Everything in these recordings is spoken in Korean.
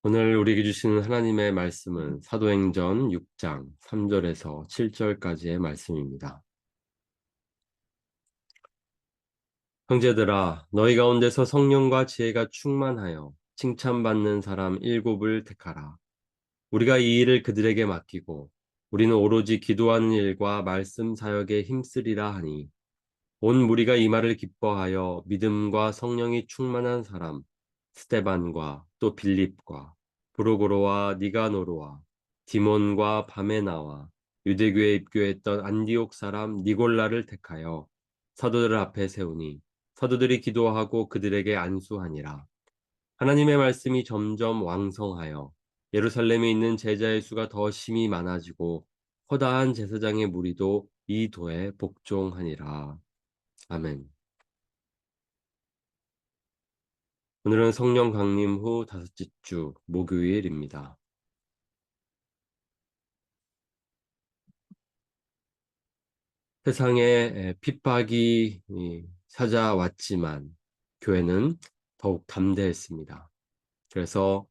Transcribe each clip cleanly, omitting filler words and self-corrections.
오늘 우리에게 주시는 하나님의 말씀은 사도행전 6장 3절에서 7절까지의 말씀입니다. 형제들아, 너희 가운데서 성령과 지혜가 충만하여 칭찬받는 사람 일곱을 택하라. 우리가 이 일을 그들에게 맡기고 우리는 오로지 기도하는 일과 말씀 사역에 힘쓰리라 하니 온 무리가 이 말을 기뻐하여 믿음과 성령이 충만한 사람 스테반과 또 빌립과 브루고로와 니가노르와 디몬과 바메나와 유대교에 입교했던 안디옥 사람 니골라를 택하여 사도들 앞에 세우니 사도들이 기도하고 그들에게 안수하니라. 하나님의 말씀이 점점 왕성하여 예루살렘에 있는 제자의 수가 더 심히 많아지고 허다한 제사장의 무리도 이 도에 복종하니라. 아멘. 오늘은 성령 강림 후 다섯째 주 목요일입니다. 세상에 핍박이 찾아왔지만 교회는 더욱 담대했습니다. 그래서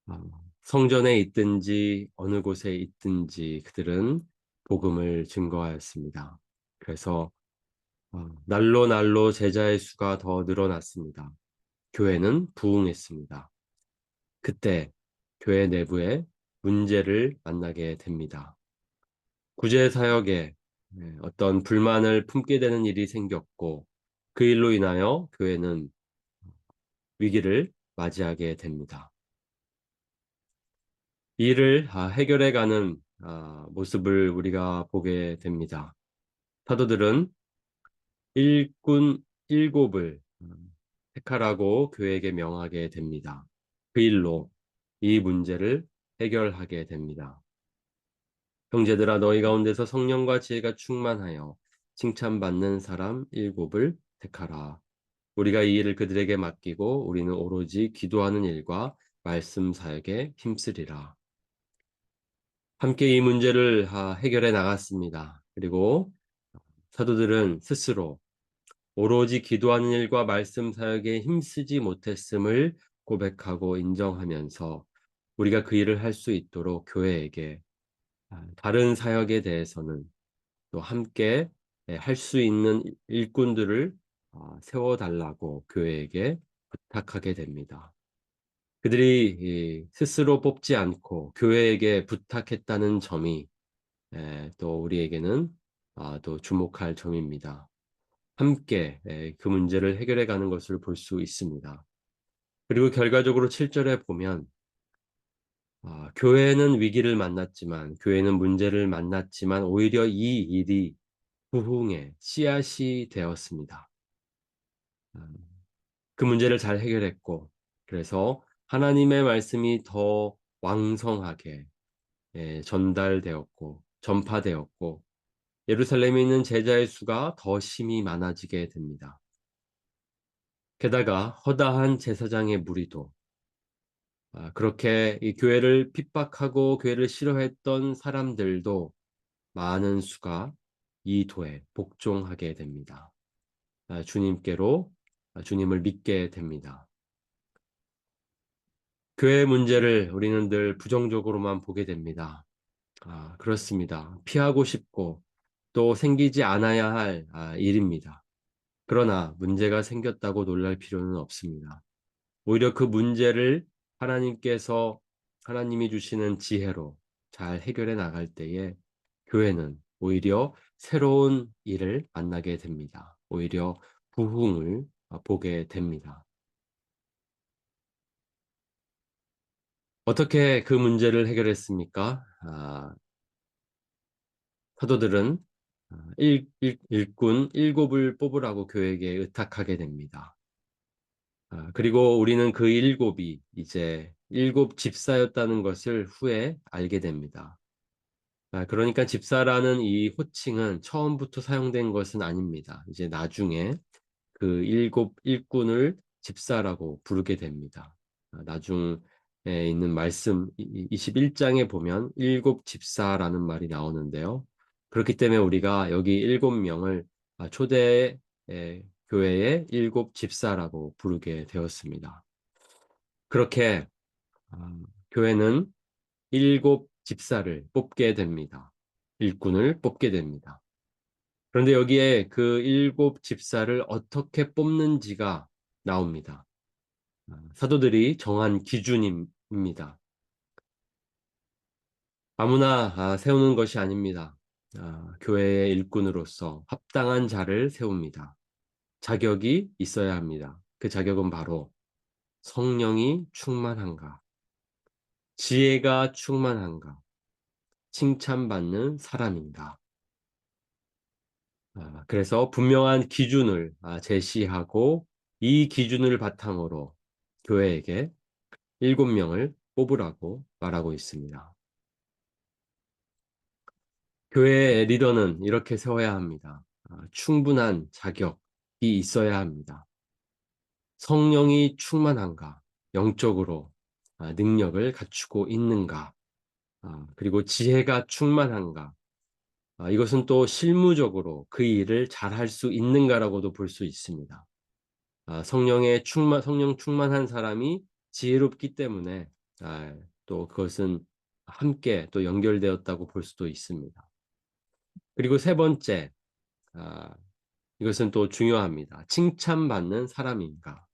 어, 성전에 있든지 어느 곳에 있든지 그들은 복음을 증거하였습니다. 그래서 날로 날로 제자의 수가 더 늘어났습니다. 교회는 부흥했습니다. 그때 교회 내부에 문제를 만나게 됩니다. 구제 사역에 어떤 불만을 품게 되는 일이 생겼고 그 일로 인하여 교회는 위기를 맞이하게 됩니다. 이를 해결해 가는 모습을 우리가 보게 됩니다. 사도들은 일꾼 일곱을 택하라고 교회에게 명하게 됩니다. 그 일로 이 문제를 해결하게 됩니다. 형제들아 너희 가운데서 성령과 지혜가 충만하여 칭찬받는 사람 일곱을 택하라. 우리가 이 일을 그들에게 맡기고 우리는 오로지 기도하는 일과 말씀 사역에 힘쓰리라. 함께 이 문제를 해결해 나갔습니다. 그리고 사도들은 스스로 오로지 기도하는 일과 말씀 사역에 힘쓰지 못했음을 고백하고 인정하면서 우리가 그 일을 할 수 있도록 교회에게 다른 사역에 대해서는 또 함께 할 수 있는 일꾼들을 세워달라고 교회에게 부탁하게 됩니다. 그들이 스스로 뽑지 않고 교회에게 부탁했다는 점이 또 우리에게는 또 주목할 점입니다. 함께 그 문제를 해결해 가는 것을 볼 수 있습니다. 그리고 결과적으로 7절에 보면 교회는 위기를 만났지만 교회는 문제를 만났지만 오히려 이 일이 부흥의 씨앗이 되었습니다. 음, 그 문제를 잘 해결했고 그래서 하나님의 말씀이 더 왕성하게 전달되었고 전파되었고 예루살렘에 있는 제자의 수가 더 심히 많아지게 됩니다. 게다가 허다한 제사장의 무리도 그렇게 이 교회를 핍박하고 교회를 싫어했던 사람들도 많은 수가 이 도에 복종하게 됩니다. 주님께로 주님을 믿게 됩니다. 교회 문제를 우리는 늘 부정적으로만 보게 됩니다. 그렇습니다. 피하고 싶고 또 생기지 않아야 할 일입니다. 그러나 문제가 생겼다고 놀랄 필요는 없습니다. 오히려 그 문제를 하나님께서 하나님이 주시는 지혜로 잘 해결해 나갈 때에 교회는 오히려 새로운 일을 만나게 됩니다. 오히려 부흥을 보게 됩니다. 어떻게 그 문제를 해결했습니까? 사도들은 일꾼 일곱을 뽑으라고 교회에게 의탁하게 됩니다. 그리고 우리는 그 일곱이 이제 일곱 집사였다는 것을 후에 알게 됩니다. 그러니까 집사라는 이 호칭은 처음부터 사용된 것은 아닙니다. 이제 나중에 그 일곱 일꾼을 집사라고 부르게 됩니다. 나중에 있는 말씀 21장에 보면 일곱 집사라는 말이 나오는데요. 그렇기 때문에 우리가 여기 일곱 명을 초대 교회의 일곱 집사라고 부르게 되었습니다. 그렇게 교회는 일곱 집사를 뽑게 됩니다. 일꾼을 뽑게 됩니다. 그런데 여기에 그 일곱 집사를 어떻게 뽑는지가 나옵니다. 사도들이 정한 기준입니다. 아무나 세우는 것이 아닙니다. 교회의 일꾼으로서 합당한 자를 세웁니다. 자격이 있어야 합니다. 그 자격은 바로 성령이 충만한가, 지혜가 충만한가, 칭찬받는 사람인가. 그래서 분명한 기준을 제시하고 이 기준을 바탕으로 교회에게 7명을 뽑으라고 말하고 있습니다. 교회의 리더는 이렇게 세워야 합니다. 충분한 자격이 있어야 합니다. 성령이 충만한가, 영적으로 능력을 갖추고 있는가, 그리고 지혜가 충만한가, 이것은 또 실무적으로 그 일을 잘할 수 있는가라고도 볼 수 있습니다. 성령 충만한 사람이 지혜롭기 때문에 또 그것은 함께 또 연결되었다고 볼 수도 있습니다. 그리고 세 번째, 아, 이것은 또 중요합니다. 칭찬받는 사람인가?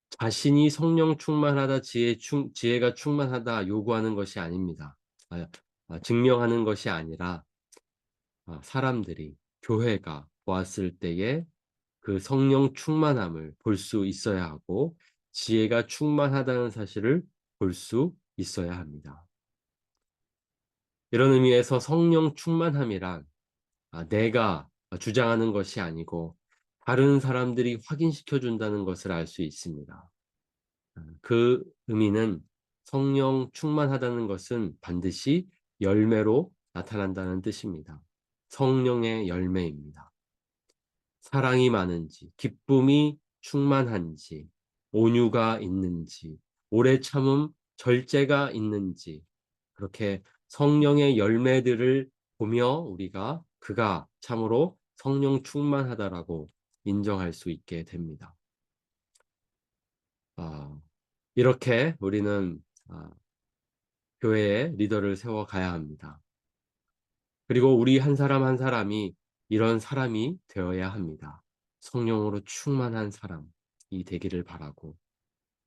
자신이 성령 충만하다, 지혜가 충만하다 요구하는 것이 아닙니다. 증명하는 것이 아니라 사람들이, 교회가 보았을 때에 그 성령 충만함을 볼 수 있어야 하고 지혜가 충만하다는 사실을 볼 수 있어야 합니다. 이런 의미에서 성령 충만함이란 내가 주장하는 것이 아니고 다른 사람들이 확인시켜 준다는 것을 알 수 있습니다. 그 의미는 성령 충만하다는 것은 반드시 열매로 나타난다는 뜻입니다. 성령의 열매입니다. 사랑이 많은지, 기쁨이 충만한지, 온유가 있는지, 오래 참음, 절제가 있는지, 그렇게 성령의 열매들을 보며 우리가 그가 참으로 성령 충만하다라고 인정할 수 있게 됩니다. 이렇게 우리는 교회의 리더를 세워가야 합니다. 그리고 우리 한 사람 한 사람이 이런 사람이 되어야 합니다. 성령으로 충만한 사람이 되기를 바라고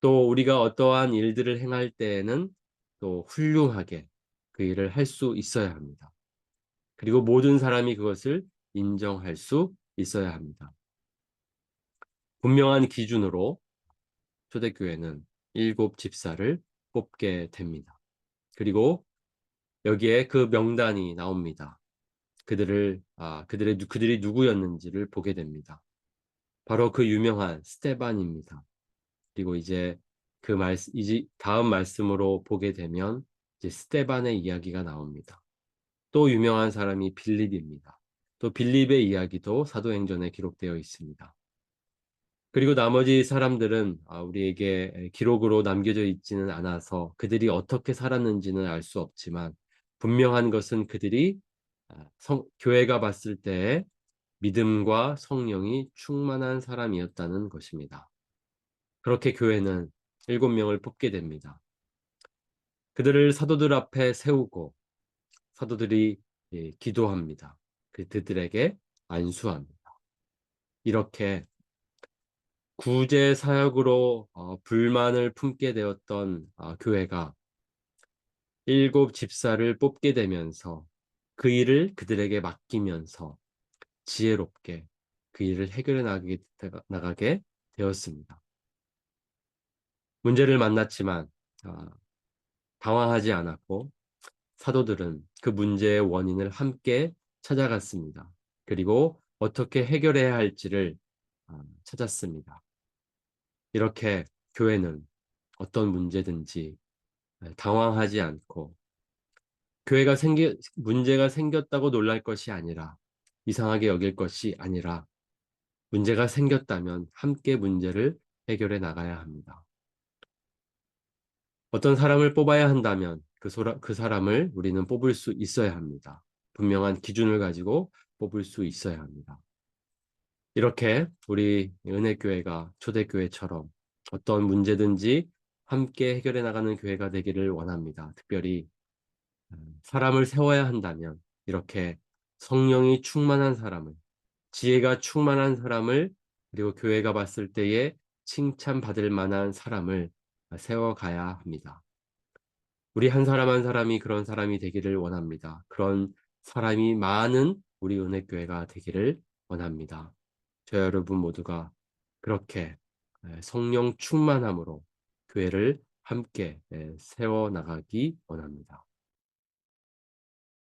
또 우리가 어떠한 일들을 행할 때에는 또 훌륭하게 그 일을 할 수 있어야 합니다. 그리고 모든 사람이 그것을 인정할 수 있어야 합니다. 분명한 기준으로 초대교회는 7집사를 뽑게 됩니다. 그리고 여기에 그 명단이 나옵니다. 그들이 누구였는지를 보게 됩니다. 바로 그 유명한 스테반입니다. 그리고 이제 이제 다음 말씀으로 보게 되면 이제 스테반의 이야기가 나옵니다. 또 유명한 사람이 빌립입니다. 또 빌립의 이야기도 사도행전에 기록되어 있습니다. 그리고 나머지 사람들은 우리에게 기록으로 남겨져 있지는 않아서 그들이 어떻게 살았는지는 알 수 없지만 분명한 것은 그들이 교회가 봤을 때 믿음과 성령이 충만한 사람이었다는 것입니다. 그렇게 교회는 7명을 뽑게 됩니다. 그들을 사도들 앞에 세우고 사도들이 기도합니다. 그들에게 안수합니다. 이렇게 구제 사역으로 불만을 품게 되었던 교회가 7집사를 뽑게 되면서 그 일을 그들에게 맡기면서 지혜롭게 그 일을 해결해 나가게 되었습니다. 문제를 만났지만 당황하지 않았고 사도들은 그 문제의 원인을 함께 찾아갔습니다. 그리고 어떻게 해결해야 할지를 찾았습니다. 이렇게 교회는 어떤 문제든지 당황하지 않고 문제가 생겼다고 놀랄 것이 아니라 이상하게 여길 것이 아니라 문제가 생겼다면 함께 문제를 해결해 나가야 합니다. 어떤 사람을 뽑아야 한다면 그 사람을 우리는 뽑을 수 있어야 합니다. 분명한 기준을 가지고 뽑을 수 있어야 합니다. 이렇게 우리 은혜교회가 초대교회처럼 어떤 문제든지 함께 해결해 나가는 교회가 되기를 원합니다. 특별히 사람을 세워야 한다면 이렇게 성령이 충만한 사람을, 지혜가 충만한 사람을, 그리고 교회가 봤을 때에 칭찬받을 만한 사람을 세워가야 합니다. 우리 한 사람 한 사람이 그런 사람이 되기를 원합니다. 그런 사람이 많은 우리 은혜교회가 되기를 원합니다. 저 여러분 모두가 그렇게 성령 충만함으로 교회를 함께 세워나가기 원합니다.